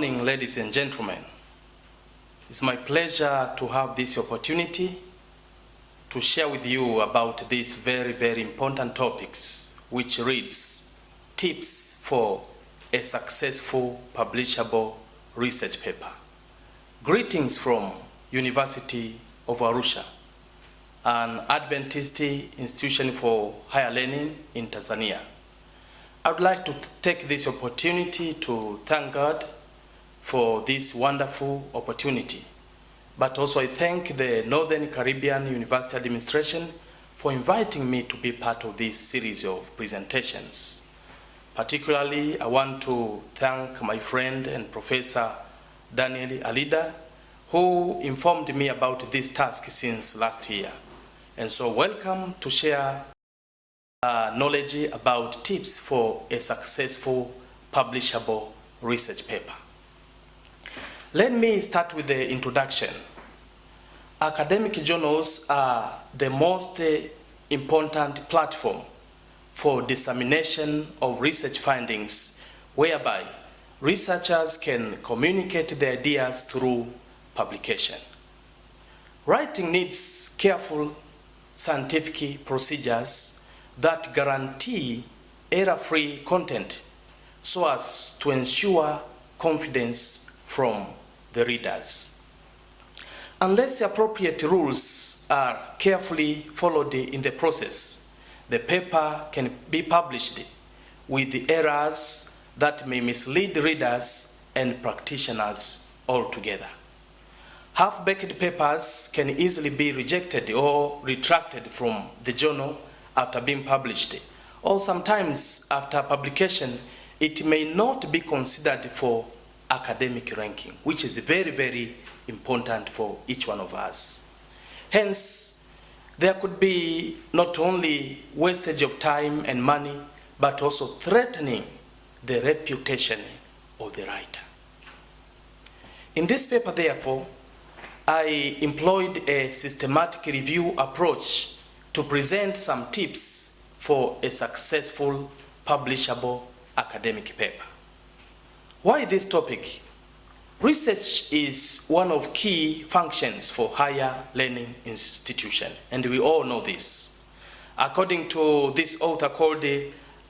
morning, ladies and gentlemen. It's my pleasure to have this opportunity to share with you about these very, very important topics, which reads Tips for a Successful Publishable Research Paper. Greetings from University of Arusha, an Adventist institution for higher learning in Tanzania. I would like to take this opportunity to thank God for this wonderful opportunity. But also I thank the Northern Carribian University Administration for inviting me to be part of this series of presentations. Particularly, I want to thank my friend and Professor Daniel Alida, who informed me about this task since last year. And so welcome to share knowledge about tips for a successful publishable research paper. Let me start with the introduction. Academic journals are the most important platform for dissemination of research findings, whereby researchers can communicate their ideas through publication. Writing needs careful scientific procedures that guarantee error-free content so as to ensure confidence from the readers. Unless the appropriate rules are carefully followed in the process, the paper can be published with the errors that may mislead readers and practitioners altogether. Half-baked papers can easily be rejected or retracted from the journal after being published, or sometimes after publication, it may not be considered for academic ranking, which is very, very important for each one of us. Hence, there could be not only wastage of time and money, but also threatening the reputation of the writer. In this paper, therefore, I employed a systematic review approach to present some tips for a successful publishable academic paper. Why this topic? Research is one of key functions for higher learning institution, and we all know this. According to this author called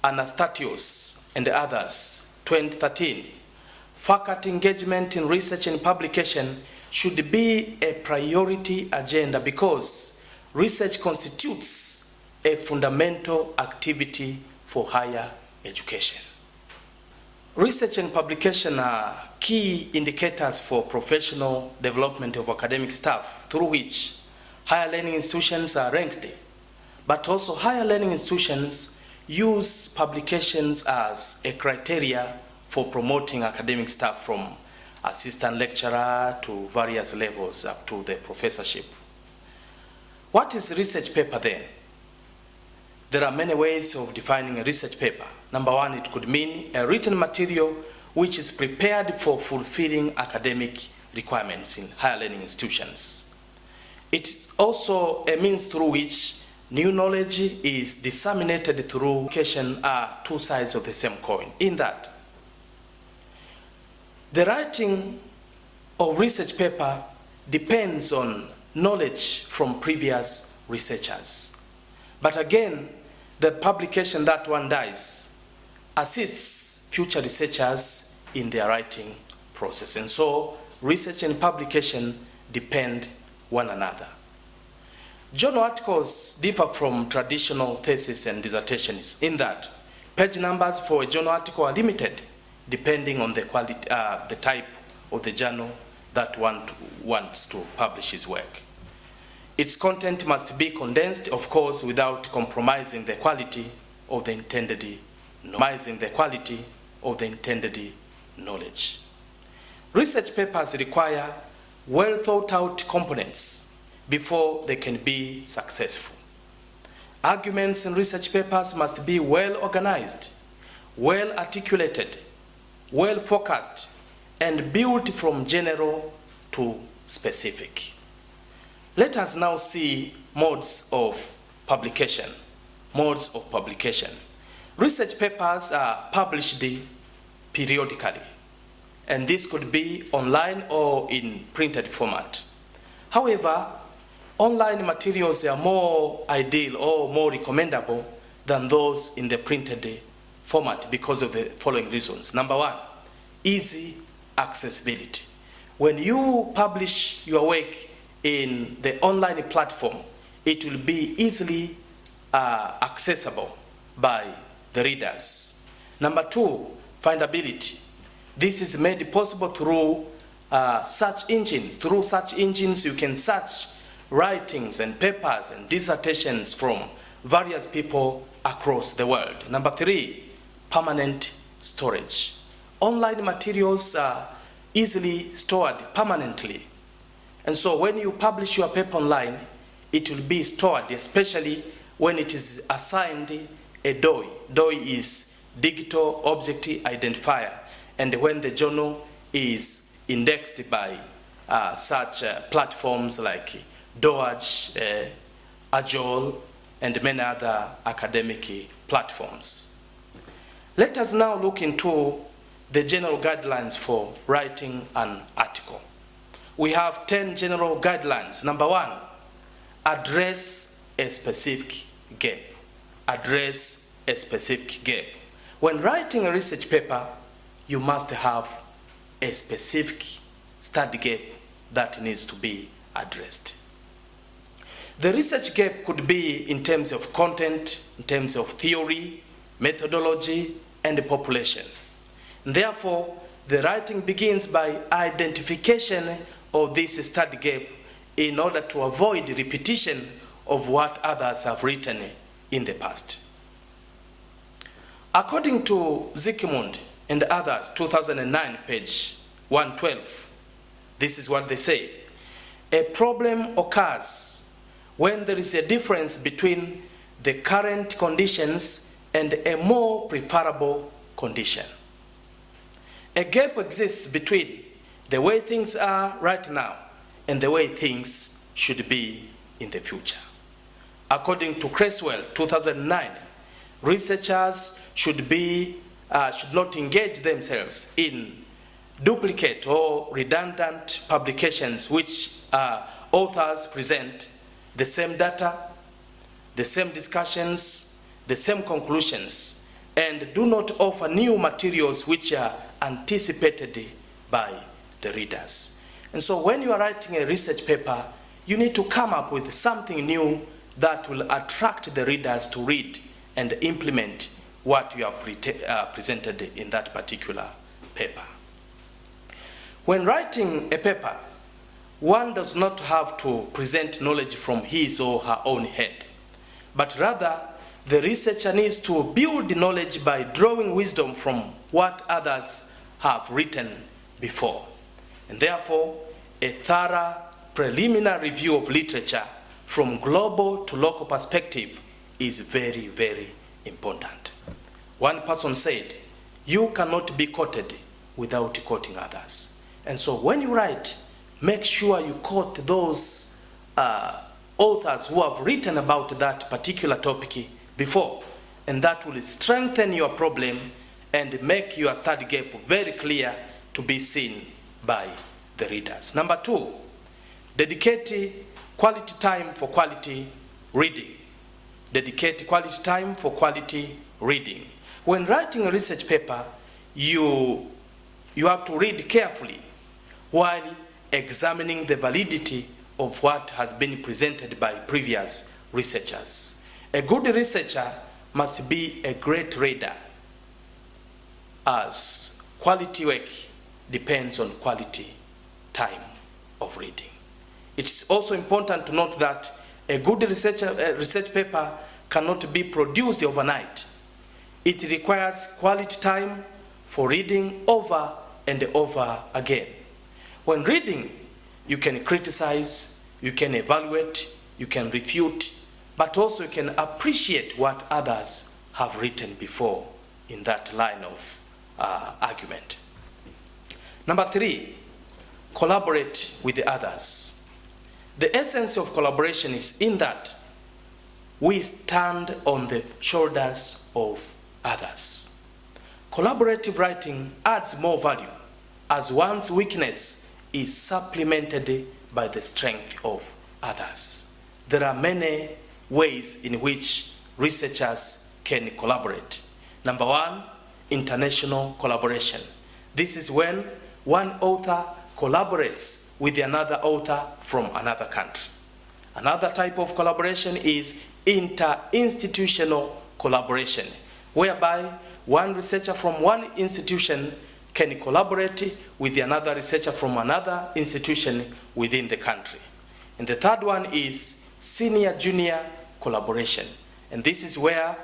Anastasios and others, 2013, faculty engagement in research and publication should be a priority agenda because research constitutes a fundamental activity for higher education. Research and publication are key indicators for professional development of academic staff through which higher learning institutions are ranked. But also higher learning institutions use publications as a criteria for promoting academic staff from assistant lecturer to various levels up to the professorship. What is a research paper then? There are many ways of defining a research paper. Number one, it could mean a written material which is prepared for fulfilling academic requirements in higher learning institutions. It's also a means through which new knowledge is disseminated through education. Are two sides of the same coin, in that the writing of research paper depends on knowledge from previous researchers. But again, the publication that one does assists future researchers in their writing process. And so research and publication depend one another. Journal articles differ from traditional thesis and dissertations in that page numbers for a journal article are limited depending on the quality, the type of the journal that one wants to publish his work. Its content must be condensed, of course, without compromising the quality of the intended knowledge. Research papers require well thought out components before they can be successful. Arguments in research papers must be well organized, well articulated, well focused, and built from general to specific. Let us now see modes of publication. Research papers are published periodically, and this could be online or in printed format. However, online materials are more ideal or more recommendable than those in the printed format because of the following reasons. Number one, easy accessibility. When you publish your work in the online platform, it will be easily accessible by the readers. Number two, findability. This is made possible through search engines. Through search engines, you can search writings and papers and dissertations from various people across the world. Number three, permanent storage. Online materials are easily stored permanently. And so when you publish your paper online, it will be stored, especially when it is assigned a DOI. DOI is Digital Object Identifier. And when the journal is indexed by such platforms like DOAJ, AJOL, and many other academic platforms. Let us now look into the general guidelines for writing an article. We have 10 general guidelines. Number one, address a specific gap. Address a specific gap. When writing a research paper, you must have a specific study gap that needs to be addressed. The research gap could be in terms of content, in terms of theory, methodology, and population. Therefore, the writing begins by identification of this study gap in order to avoid repetition of what others have written in the past. According to Zikmund and others, 2009, page 112, this is what they say. A problem occurs when there is a difference between the current conditions and a more preferable condition. A gap exists between the way things are right now and the way things should be in the future. According to Creswell, 2009, researchers should not engage themselves in duplicate or redundant publications which authors present the same data, the same discussions, the same conclusions, and do not offer new materials which are anticipated by the readers. And so when you are writing a research paper, you need to come up with something new that will attract the readers to read and implement what you have presented in that particular paper. When writing a paper, one does not have to present knowledge from his or her own head, but rather the researcher needs to build knowledge by drawing wisdom from what others have written before. And therefore, a thorough preliminary review of literature from global to local perspective is very, very important. One person said, you cannot be quoted without quoting others. And so when you write, make sure you quote those authors who have written about that particular topic before, and that will strengthen your problem and make your study gap very clear to be seen by the readers. Number two, dedicate quality time for quality reading. Dedicate quality time for quality reading. When writing a research paper, you have to read carefully while examining the validity of what has been presented by previous researchers. A good researcher must be a great reader, as quality work depends on quality time of reading. It's also important to note that a good research paper cannot be produced overnight. It requires quality time for reading over and over again. When reading, you can criticize, you can evaluate, you can refute, but also you can appreciate what others have written before in that line of argument. Number three, collaborate with the others. The essence of collaboration is in that we stand on the shoulders of others. Collaborative writing adds more value as one's weakness is supplemented by the strength of others. There are many ways in which researchers can collaborate. Number one, international collaboration. This is when one author collaborates with another author from another country. Another type of collaboration is interinstitutional collaboration, whereby one researcher from one institution can collaborate with another researcher from another institution within the country. And the third one is senior-junior collaboration. And this is where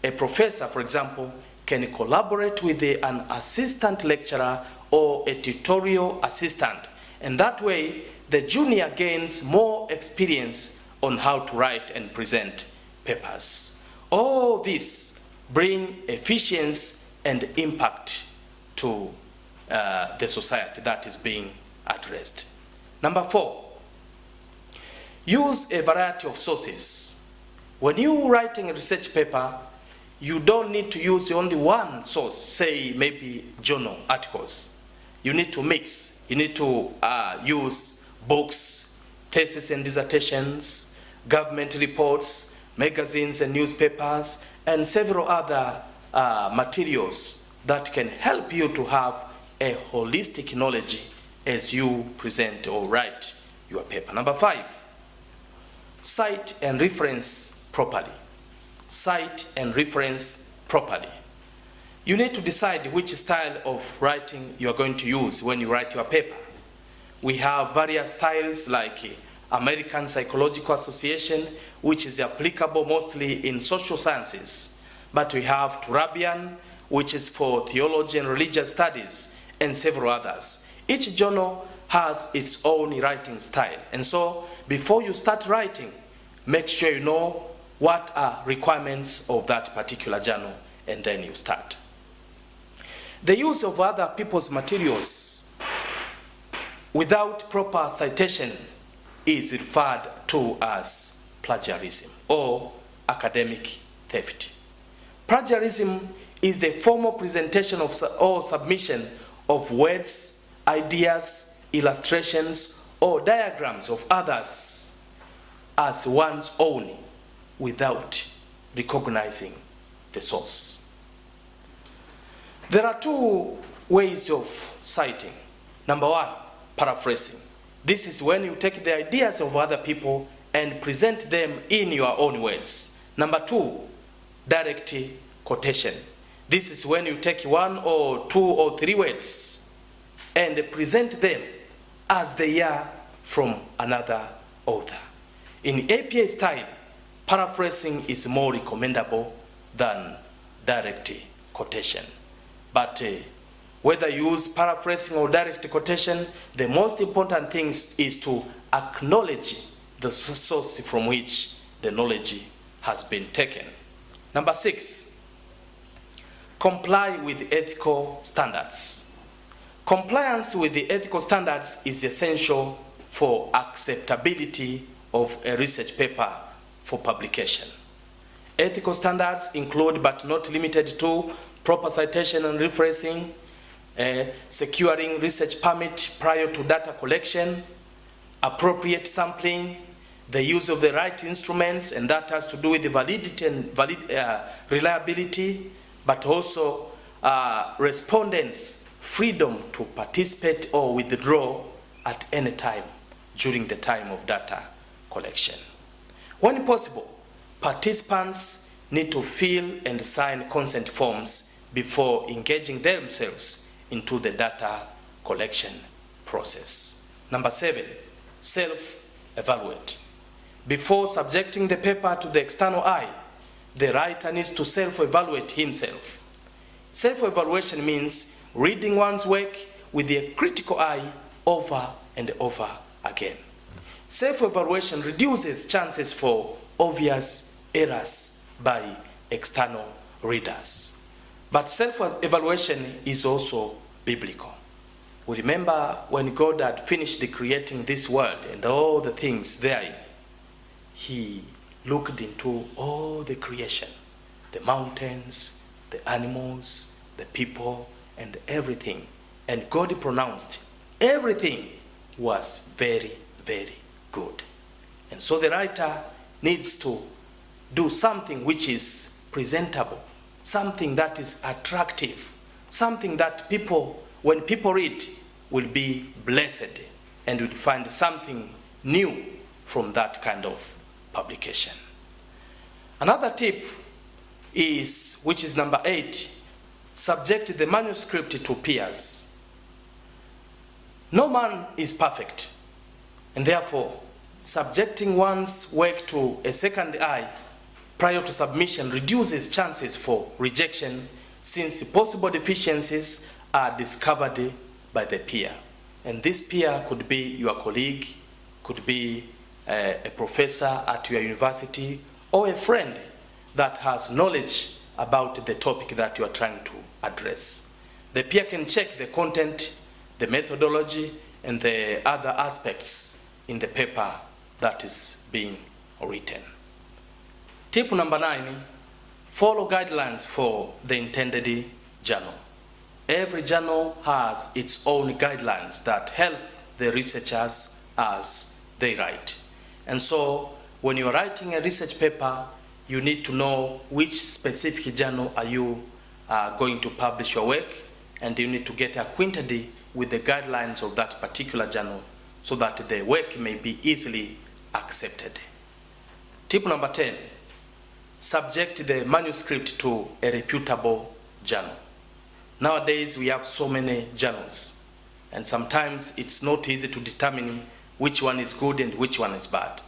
a professor, for example, can collaborate with an assistant lecturer or a tutorial assistant. And that way, the junior gains more experience on how to write and present papers. All this bring efficiency and impact to the society that is being addressed. Number 4, use a variety of sources. When you're writing a research paper, you don't need to use only one source, say maybe journal articles. You need to mix. You need to use books, theses and dissertations, government reports, magazines and newspapers, and several other materials that can help you to have a holistic knowledge as you present or write your paper. Number 5, cite and reference properly. Cite and reference properly. You need to decide which style of writing you are going to use when you write your paper. We have various styles like American Psychological Association, which is applicable mostly in social sciences. But we have Carribian, which is for theology and religious studies, and several others. Each journal has its own writing style. And so, before you start writing, make sure you know what are requirements of that particular journal, and then you start. The use of other people's materials without proper citation is referred to as plagiarism or academic theft. Plagiarism is the formal presentation of or submission of words, ideas, illustrations, or diagrams of others as one's own without recognizing the source. There are 2 ways of citing. Number 1, paraphrasing. This is when you take the ideas of other people and present them in your own words. Number 2, direct quotation. This is when you take 1 or 2 or 3 words and present them as they are from another author. In APA style, paraphrasing is more recommendable than direct quotation. But whether you use paraphrasing or direct quotation, the most important thing is to acknowledge the source from which the knowledge has been taken. Number 6, comply with ethical standards. Compliance with the ethical standards is essential for acceptability of a research paper for publication. Ethical standards include, but not limited to, proper citation and referencing, securing research permit prior to data collection, appropriate sampling, the use of the right instruments, and that has to do with the validity and reliability, but also respondents' freedom to participate or withdraw at any time during the time of data collection. When possible, participants need to fill and sign consent forms before engaging themselves into the data collection process. Number 7, self-evaluate. Before subjecting the paper to the external eye, the writer needs to self-evaluate himself. Self-evaluation means reading one's work with a critical eye over and over again. Self-evaluation reduces chances for obvious errors by external readers. But self-evaluation is also biblical. We remember when God had finished creating this world and all the things therein, he looked into all the creation, the mountains, the animals, the people, and everything, and God pronounced everything was very, very good. And so the writer needs to do something which is presentable, something that is attractive, something that people, when people read, will be blessed and will find something new from that kind of publication. Another tip is, which is number 8, subject the manuscript to peers. No man is perfect, and therefore subjecting one's work to a second eye prior to submission reduces chances for rejection, since possible deficiencies are discovered by the peer. And this peer could be your colleague, could be a professor at your university, or a friend that has knowledge about the topic that you are trying to address. The peer can check the content, the methodology, and the other aspects in the paper that is being written. Tip number 9, follow guidelines for the intended journal. Every journal has its own guidelines that help the researchers as they write. And so when you're writing a research paper, you need to know which specific journal are you going to publish your work, and you need to get acquainted with the guidelines of that particular journal so that the work may be easily accepted. Tip number 10, subject the manuscript to a reputable journal. Nowadays we have so many journals, and sometimes it's not easy to determine which one is good and which one is bad.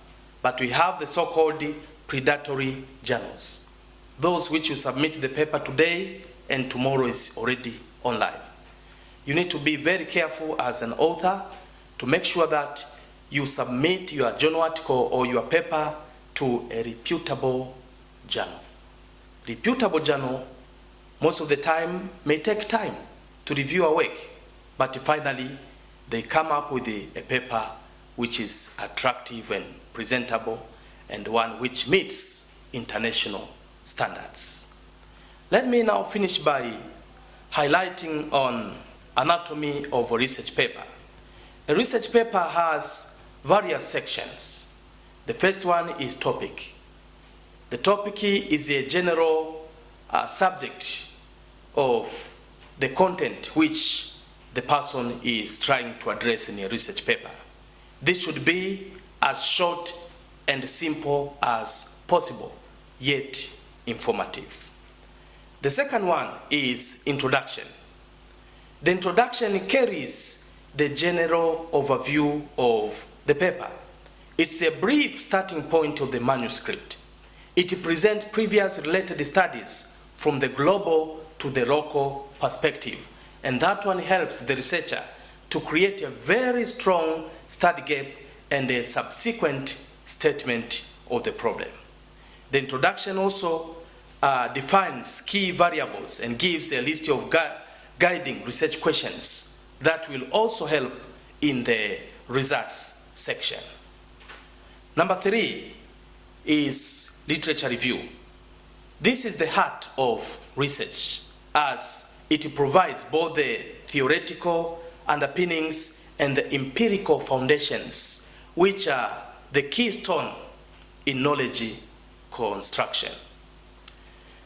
But we have the so-called predatory journals, those which you submit the paper today and tomorrow is already online. You need to be very careful as an author to make sure that you submit your journal article or your paper to a reputable journal. Reputable journal, most of the time, may take time to review a work, but finally they come up with a paper which is attractive and presentable, and one which meets international standards. Let me now finish by highlighting on anatomy of a research paper. A research paper has various sections. The first one is topic. The topic is a general subject of the content which the person is trying to address in a research paper. This should be as short and simple as possible, yet informative. The second one is introduction. The introduction carries the general overview of the paper. It's a brief starting point of the manuscript. It presents previous related studies from the global to the local perspective, and that one helps the researcher to create a very strong study gap and a subsequent statement of the problem. The introduction also defines key variables and gives a list of guiding research questions that will also help in the results section. Number 3 is literature review. This is the heart of research, as it provides both the theoretical underpinnings and the empirical foundations, which are the keystone in knowledge construction.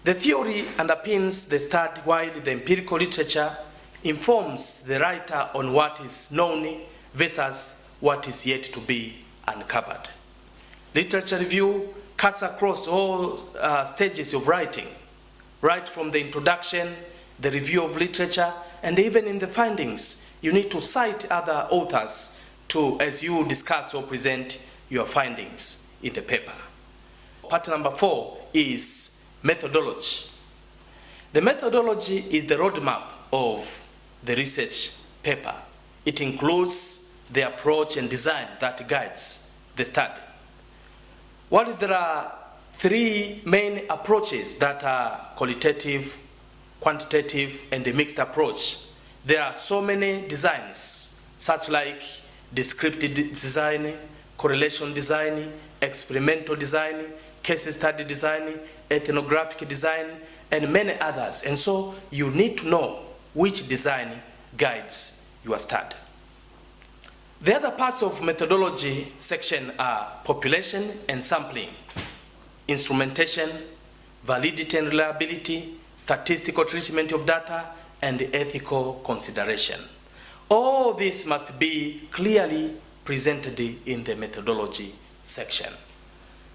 The theory underpins the study, while the empirical literature informs the writer on what is known versus what is yet to be uncovered. Literature review cuts across all stages of writing, right from the introduction, the review of literature, and even in the findings. You need to cite other authors as you discuss or present your findings in the paper. Part number 4 is methodology. The methodology is the roadmap of the research paper. It includes the approach and design that guides the study. While there are 3 main approaches that are qualitative, quantitative, and a mixed approach, there are so many designs, such like descriptive design, correlation design, experimental design, case study design, ethnographic design, and many others. And so you need to know which design guides your study. The other parts of methodology section are population and sampling, instrumentation, validity and reliability, statistical treatment of data, and ethical consideration. All this must be clearly presented in the methodology section.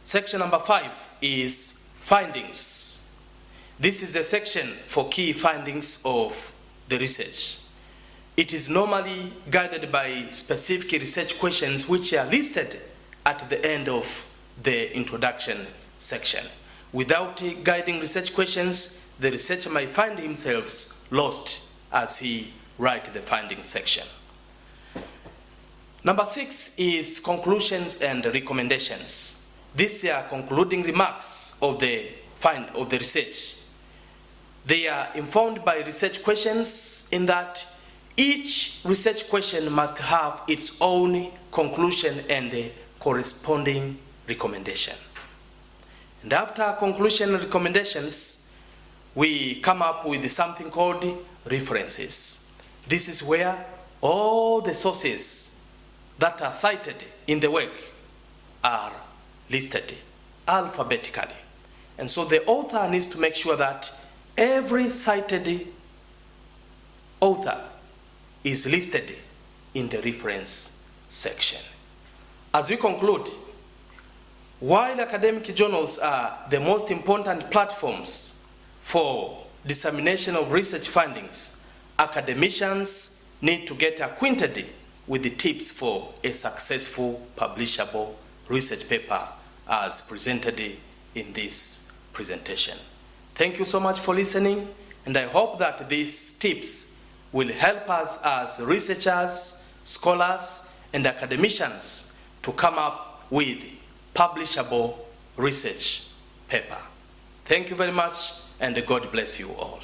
Section number 5 is findings. This is a section for key findings of the research. It is normally guided by specific research questions which are listed at the end of the introduction section. Without guiding research questions, the researcher might find himself lost as he writes the findings section. Number 6 is conclusions and recommendations. These are concluding remarks of the research. They are informed by research questions in that each research question must have its own conclusion and a corresponding recommendation. And after conclusion and recommendations, we come up with something called references. This is where all the sources that are cited in the work are listed alphabetically. And so the author needs to make sure that every cited author is listed in the reference section. As we conclude, while academic journals are the most important platforms for dissemination of research findings, academicians need to get acquainted with the tips for a successful publishable research paper as presented in this presentation. Thank you so much for listening, and I hope that these tips will help us as researchers, scholars, and academicians to come up with publishable research paper. Thank you very much, and God bless you all.